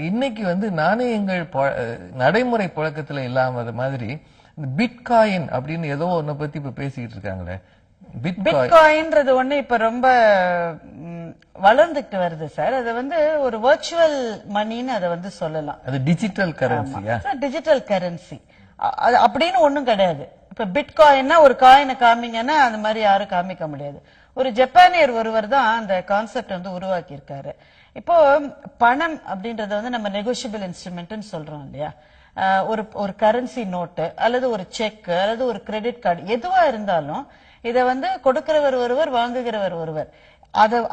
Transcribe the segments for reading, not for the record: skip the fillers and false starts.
இன்னைக்கு நாணயங்கள் நடைமுறை புழக்கத்துல இல்லாம மாதிரி இந்த பிட்காயின் அப்படின்னு ஏதோ ஒன்ன பத்தி இப்ப பேசிக்கிட்டு இருக்காங்களே. பிட்காயின்றது ஒண்ணு இப்ப ரொம்ப வளர்ந்துட்டு வருது சார். அது ஒரு வர்ச்சுவல் மணின்னு அதை சொல்லலாம். அது டிஜிட்டல் கரன்சியா? டிஜிட்டல் கரன்சி அப்படின்னு ஒண்ணும் கிடையாது. இப்ப பிட்காயின்னா ஒரு காயினை காமிங்கன்னா அந்த மாதிரி யாரும் காமிக்க முடியாது. ஒரு ஜப்பானியர் ஒருவர் தான் அந்த கான்செப்ட் உருவாக்கி இருக்காரு. இப்போ பணம் அப்படின்றது நம்ம நெகோஷியபிள் இன்ஸ்ட்ருமெண்ட் சொல்றோம் இல்லையா. ஒரு கரன்சி நோட்டு அல்லது ஒரு செக் அல்லது ஒரு கிரெடிட் கார்டு எதுவா இருந்தாலும் இதை கொடுக்கிறவர் ஒருவர் வாங்குகிறவர் ஒருவர்.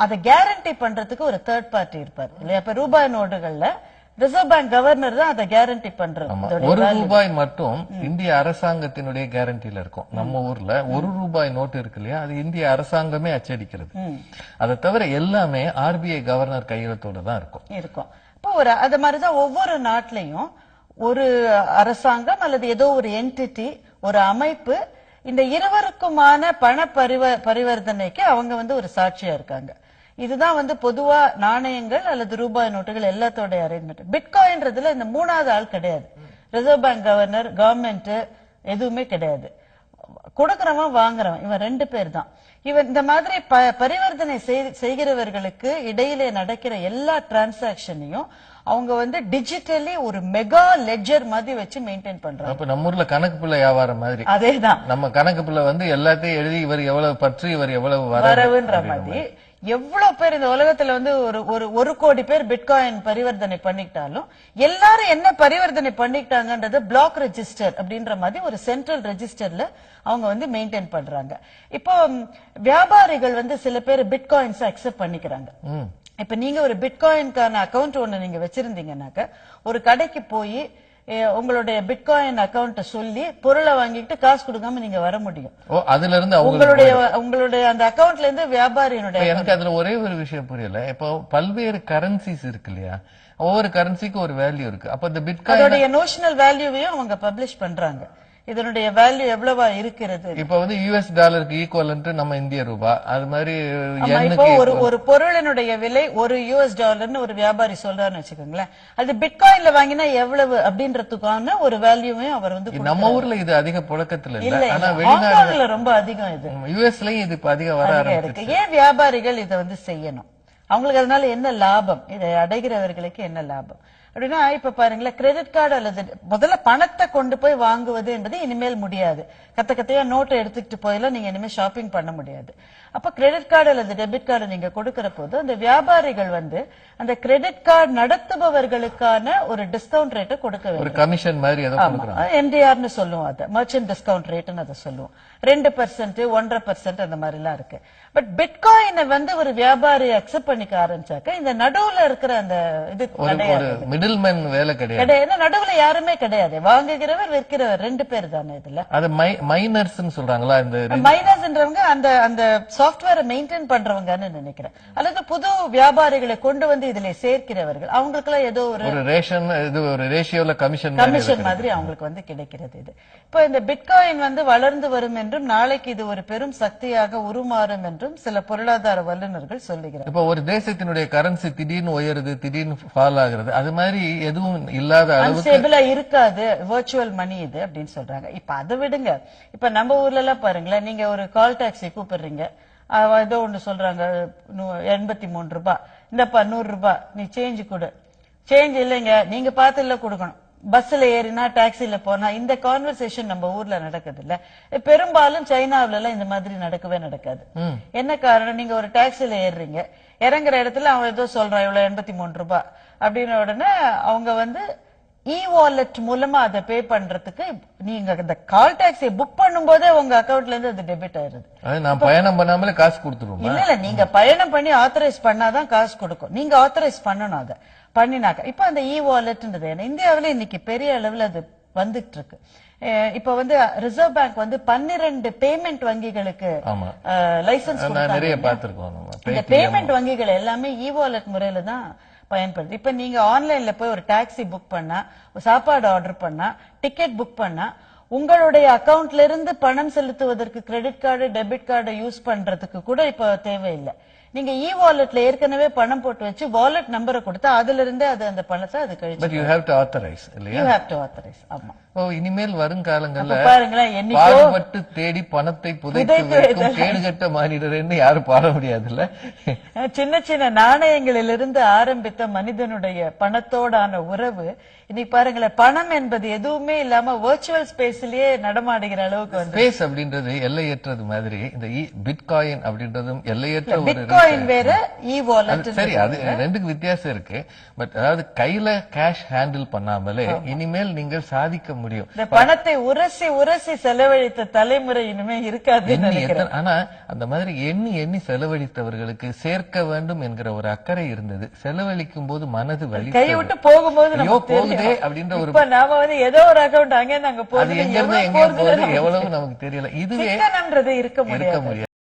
அதை கேரண்டி பண்றதுக்கு ஒரு தேர்ட் பார்ட்டி இருப்பார் இல்லையா. இப்ப ரூபாய் நோட்டுகள்ல ரிசர்வ் பேங்க் கவர்னர் தான் அதை கேரண்டி பண்றது. ₹1 மட்டும் இந்திய அரசாங்கத்தினுடைய கேரண்டில இருக்கும். நம்ம ஊர்ல ₹1 நோட்டு இருக்கு இல்லையா, அது இந்திய அரசாங்கமே அச்சடிக்கிறது. அதை தவிர எல்லாமே RBI கவர்னர் கையெழுத்தோட தான் இருக்கும். இப்போ அது மாதிரிதான் ஒவ்வொரு நாட்டிலையும் ஒரு அரசாங்கம் அல்லது ஏதோ ஒரு என்டிட்டி, ஒரு அமைப்பு இந்த இருவருக்குமான பண பரிவர்த்தனைக்கு அவங்க ஒரு சாட்சியா இருக்காங்க. இதுதான் பொதுவா நாணயங்கள் அல்லது ரூபாய் நோட்டுகள் எல்லாத்தோட அரேஞ்ச்மெண்ட். பிட்காயின்றதுல இந்த மூணாவது ஆள் கிடையாது. ரிசர்வ் பேங்க் கவர்னர், கவர்மெண்ட் எதுவுமே கிடையாது. கொடுக்கறவன் வாங்குறவன் இவன் 2 பேர் தான். இவன் இந்த மாதிரி பரிவர்த்தனை செய்கிறவர்களுக்கு இடையிலே நடக்கிற எல்லா டிரான்சாக்சனையும் அவங்க டிஜிட்டலி ஒரு மெகா லெட்ஜர் மாதிரி வச்சு மெயின்டைன் பண்றாங்க. அப்ப நம்ம ஊர்ல கணக்கு பிள்ளை வியாபாரம் மாதிரி. அதேதான். நம்ம கணக்கு பிள்ளை எல்லாத்தையும் எழுதி இவர் எவ்வளவு பற்று, இவர் எவ்வளவு வரவுன்ற மாதிரி எவ்வளவு பேர் இந்த உலகத்துல ஒரு கோடி பேர் பிட்காயின் பரிவர்த்தனை பண்ணிக்கிட்டாலும் எல்லாரும் என்ன பரிவர்த்தனை பண்ணிக்கிட்டாங்கன்றது பிளாக் ரெஜிஸ்டர் அப்படின்ற மாதிரி ஒரு சென்ட்ரல் ரெஜிஸ்டர்ல அவங்க மெயின்டைன் பண்றாங்க. இப்போ வியாபாரிகள் சில பேர் பிட்காயின்ஸ் அக்செப்ட் பண்ணிக்கிறாங்க. இப்ப நீங்க ஒரு பிட்காயின்கான அக்கௌண்ட் ஒண்ணு நீங்க வச்சிருந்தீங்கன்னாக்க ஒரு கடைக்கு போய் உங்களுடைய பிட்காயின் அக்கௌண்ட் சொல்லி பொருளை வாங்கிட்டு காசு கொடுக்காம நீங்க வர முடியும். அதுல இருந்து உங்களுடைய அந்த அக்கௌண்ட்ல இருந்து வியாபாரியினுடைய. எனக்கு அதுல ஒரே ஒரு விஷயம் புரியல. இப்போ பல்வேறு கரன்சிஸ் இருக்கு இல்லையா, ஒவ்வொரு கரன்சிக்கும் ஒரு வேல்யூ இருக்கு. அப்ப இந்த பிட்காயினுடைய நோஷனல் வேல்யூவையும் அவங்க பப்ளிஷ் பண்றாங்க. இதனுடைய வேல்யூ எவ்வளவா இருக்கிறது. இப்ப US டாலருக்கு ஈக்குவலன்ட் நம்ம இந்திய ரூபாய். அது மாதிரி இப்போ ஒரு பொருளினுடைய விலை ஒரு US டாலர்னு ஒரு வியாபாரி சொல்றாருன்னு வச்சுக்கோங்களேன். அது பிட்காயின்ல வாங்கினா எவ்வளவு அப்படின்றதுக்கான ஒரு வேல்யூவையும் அவர் நம்ம ஊர்ல இது அதிக புழக்கத்துல இல்ல. ஆனா வெளிநாடுல ரொம்ப அதிகம். இது USலயும் இது இப்ப அதிகம் வர ஆரம்பிச்சிருக்கு. ஏன் வியாபாரிகள் இதை செய்யணும்? அவங்களுக்கு அதனால என்ன லாபம்? இதை அடைகிறவர்களுக்கு என்ன லாபம் அப்படின்னா, இப்ப பாருங்களேன், கிரெடிட் கார்டு அல்லது முதல்ல பணத்தை கொண்டு போய் வாங்குவது என்பது இனிமேல் முடியாது. கத்தையா நோட்டை எடுத்துக்கிட்டு போயெல்லாம் நீங்க இனிமேல் ஷாப்பிங் பண்ண முடியாது. அப்ப கிரெடிட் கார்டு அல்லது டெபிட் கார்டு நீங்க கொடுக்கிற போது அந்த வியாபாரிகள் அந்த கிரெடிட் கார்டு நடத்துபவர்களுக்கான ஒரு டிஸ்கவுண்ட் ரேட்டை கொடுக்க வேண்டும். ஒரு கமிஷன் மாதிரி MDRன்னு சொல்லுவோம். அதை மர்ச்சன்ட் டிஸ்கவுண்ட் ரேட்னு அதை சொல்லுவோம். 2%, 1.5% அந்த மாதிரி எல்லாம் இருக்கு. பட் பிட்காயினை ஒரு வியாபாரி அக்செப்ட் பண்ணிக்க ஆரம்பிச்சாக்க இந்த நடுவுல இருக்கிற அந்த இது மிடில்மேன் வேலை கிடையாது. நடுவுல யாருமே கிடையாது. வாங்குகிறவர் விற்கிறவர் 2 பேர் தானே. இதுல அது மைனர்ஸ் சொல்றாங்களா? இந்த மைனர்ஸ்ன்றவங்க அந்த சாஃப்ட்வேரை மெயின்டைன் பண்றவங்கன்னு நினைக்கிறேன். அல்லது புது வியாபாரிகளை கொண்டு இதுல சேர்க்கிறவர்கள். அவங்களுக்கு ஏதோ ஒரு ரேஷன், இது ஒரு ரேஷியோல கமிஷன் மாதிரி அவங்களுக்கு கிடைக்கிறது. இது இப்போ இந்த பிட்காயின் வளர்ந்து வரும் என்றும் நாளைக்கு இது ஒரு பெரும் சக்தியாக உருமாறும் என்றும் சில பொருளாதார வல்லுநர்கள் சொல்லுகிறார். இப்போ ஒரு தேசத்தினுடைய கரன்சி திடீர்னு உயருது, திடீர்னு ஃபால் ஆகுறது, அது மாதிரி எதுவும் இல்லாத அளவுக்கு இருக்காது வர்ச்சுவல் மணி இது அப்படின்னு சொல்றாங்க. இப்ப அதை விடுங்க. இப்ப நம்ம ஊர்ல எல்லாம் பாருங்களேன், நீங்க ஒரு கால் டாக்ஸி கூப்பிடுறீங்க, ஏதோ ஒண்ணு சொல்றாங்க ₹83, இந்தப்பா ₹100 நீ சேஞ்ச் கொடு. சேஞ்ச் இல்லைங்க, நீங்க பார்த்து இல்ல கொடுக்கணும். பஸ்ல ஏறினா டாக்ஸில போனா இந்த கான்வர்சேஷன் நம்ம ஊர்ல நடக்குது இல்ல. பெரும்பாலும் சைனாவில எல்லாம் இந்த மாதிரி நடக்கவே நடக்காது. என்ன காரணம்? நீங்க ஒரு டாக்ஸில ஏறுறீங்க, இறங்குற இடத்துல அவன் ஏதோ சொல்றான் இவ்வளவு ₹83 அப்படின்ன உடனே அவங்க வாலெட் மூலமா அதை பே பண்றதுக்கு நீங்க இந்த கால் டாக்ஸி புக் பண்ணும் போதே உங்க அக்கௌண்ட்ல இருந்து அது டெபிட் ஆயிருது. நான் பயணம் பண்ணாமலே காசு கொடுத்துருவோம். இல்ல நீங்க பயணம் பண்ணி ஆத்தரைஸ் பண்ணாதான் காசு கொடுக்கும். நீங்க ஆத்தரைஸ் பண்ணணும். அதை பண்ணினாக்க இப்ப அந்த வாலெட்ன்றது இந்தியாவில இன்னைக்கு பெரிய அளவுல அது வந்துட்டு இருக்கு. இப்ப ரிசர்வ் பேங்க் 12 பேமெண்ட் வங்கிகளுக்கு லைசன்ஸ் கொடுத்தாங்க. இந்த பேமெண்ட் வங்கிகள் எல்லாமே வாலெட் முறையில தான் பயன்படுது. இப்ப நீங்க ஆன்லைன்ல போய் ஒரு டாக்ஸி புக் பண்ணா, சாப்பாடு ஆர்டர் பண்ணா, டிக்கெட் புக் பண்ணா, உங்களுடைய அக்கவுண்ட்ல இருந்து பணம் செலுத்துவதற்கு credit card, debit card use பண்றதுக்கு கூட இப்ப தேவையில்லை. நீங்க இ வாலெட்ல ஏற்கனவே பணம் போட்டு வச்சு வாலெட் நம்பரை கொடுத்தா அதுல இருந்தே அது அந்த பணத்தை அது கழிச்சு but you have to authorise இல்லையா? You have to authorise. ஆமா. ஓ, இனிமேல் வருங்காலங்கள்ல அப்ப பாருங்களேன், என்னைக்கோ பாடுபட்டு தேடி பணத்தை புதைத்து வைக்கும் கேடுகட்ட மானிடர்ன்னு யாரும் பாட முடியாதுல்ல. சின்ன சின்ன நாணயங்களிலிருந்து ஆரம்பித்த மனிதனுடைய பணத்தோடான உறவு இன்னைக்கு பாருங்களேன், பணம் என்பது எதுவுமே இல்லாம வர்ச்சுவல் ஸ்பேஸ்லயே நடமாடுகிற அளவுக்கு வந்து ஸ்பேஸ் அப்படின்றது எல்லையற்றது மாதிரி இந்த பிட்காயின் அப்படின்றதும் எல்லையற்ற ஒரு பிட்காயின் வேற, இ வாலெட் சரி, அது ரெண்டுக்கு வித்தியாசம் இருக்கு. பட் அதாவது கையில கேஷ் ஹேண்டில் பண்ணாமலே இனிமேல் நீங்கள் சாதிக்க முடியும். இந்த பணத்தை உரசி உரசி செலவழித்த தலைமுறை இனிமே இருக்காது. ஆனா அந்த மாதிரி எண்ணி எண்ணி செலவழித்தவர்களுக்கு சேர்க்க வேண்டும் என்கிற ஒரு அக்கறை இருந்தது. செலவழிக்கும் போது மனது வலி கை விட்டு போகும்போது போகுதே அப்படின்ற ஒரு நாம வந்து ஏதோ ஒரு அக்கௌண்ட் அங்கே நாங்க அது எங்க இருந்து எங்க போகுது எவ்வளவு நமக்கு தெரியல. இதுவே இருக்க முடியாது.